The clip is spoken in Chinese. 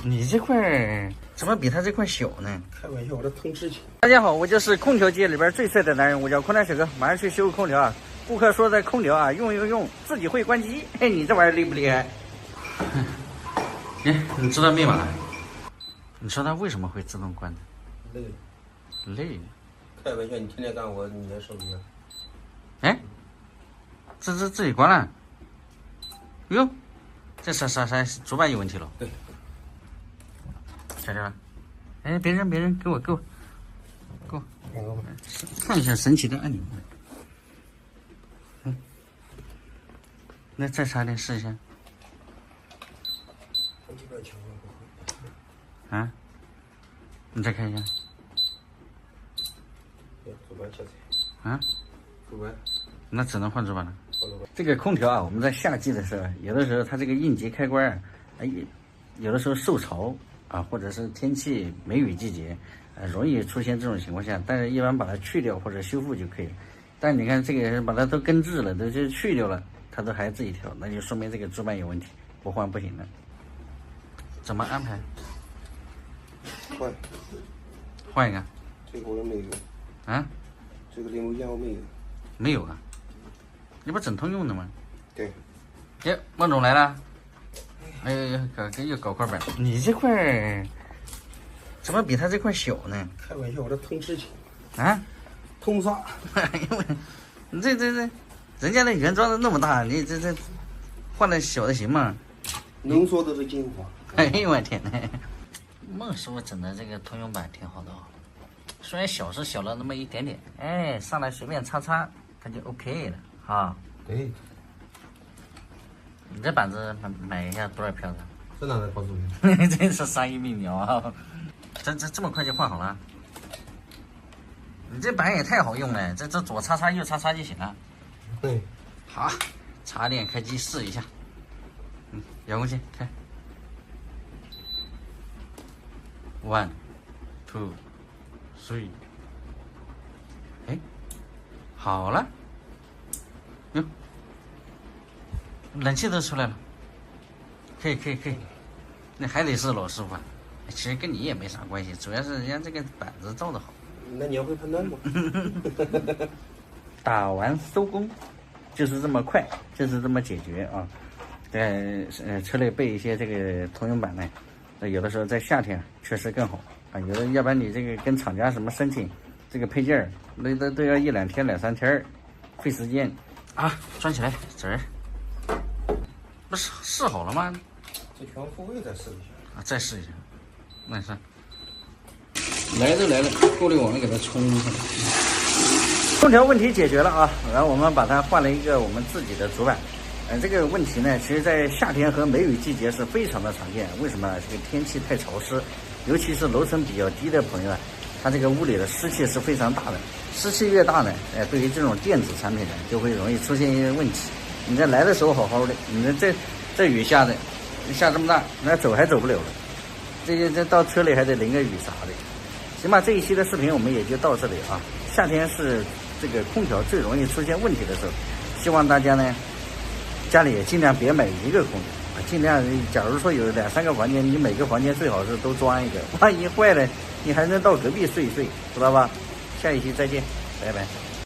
你这块怎么比他这块小呢？开玩笑，我这通知情。大家好，我就是空调界里边最帅的男人，我叫空调小哥，马上去修空调啊！顾客说这空调啊，用，自己会关机。哎，你这玩意儿厉不厉害？你知道密码？你说它为什么会自动关的？累。开玩笑，你天天干活，你也受不了。哎，这自己关了。哟，这啥主板有问题了？对。瞧瞧，哎，别扔，给我，看一下神奇的按钮。那再插电试一下。啊？你再看一下。主板切菜。啊？主板。那只能换主板了。这个空调啊，我们在夏季的时候，有的时候它这个应急开关啊，有的时候受潮啊，或者是天气梅雨季节，容易出现这种情况下，但是一般把它去掉或者修复就可以了。但你看这个把它都根治了，都就去掉了，它都还自己调，那就说明这个主板有问题，不换不行了。怎么安排？换一个。这个我没有。啊？这个零部件我没有。没有啊？你不整通用的吗？对。耶，孟总来了。哎呀，又搞块板。你这块怎么比他这块小呢？开玩笑，我这通知情。啊？通刷。你这，人家那原装的那么大，你这换的小的行吗？浓缩都是精华。哎呦我天呐！孟师傅整的这个通用板挺好的哦，虽然小是小了那么一点点，哎，上来随便擦，它就 OK 了啊。对。你这板子买一下多少票子？这哪能告诉你？真是商业秘密啊！这么快就换好了？你这板也太好用了，这左擦右擦就行了。对。好，插电开机试一下。遥控器开。1 2 3，哎，好了。哟，冷气都出来了。可以。那还得是老师傅啊，其实跟你也没啥关系，主要是人家这个板子造的好。那你要会判断吗？打完收工，就是这么快，就是这么解决啊。在车内备一些这个通用板呢，有的时候在夏天确实更好啊。有的要不然你这个跟厂家什么申请这个配件儿，那都要1、2天、2、3天，费时间啊。装起来，纸儿，不是试好了吗？这全复位再试一下。啊，再试一下。那是。来都来了，过滤网给它冲一下。空调问题解决了啊，然后我们把它换了一个我们自己的主板。这个问题呢，其实在夏天和梅雨季节是非常的常见。为什么呢？这个天气太潮湿，尤其是楼层比较低的朋友啊，他这个屋里的湿气是非常大的。湿气越大呢，对于这种电子产品呢，就会容易出现一些问题。你这来的时候好好的，你这雨下的，下这么大，那走还走不了了。这到车里还得淋个雨啥的。行吧，这一期的视频我们也就到这里啊。夏天是这个空调最容易出现问题的时候，希望大家呢家里也尽量别买一个空调，尽量假如说有2、3个房间，你每个房间最好是都装一个，万一坏了，你还能到隔壁睡一睡，知道吧？下一期再见，拜拜。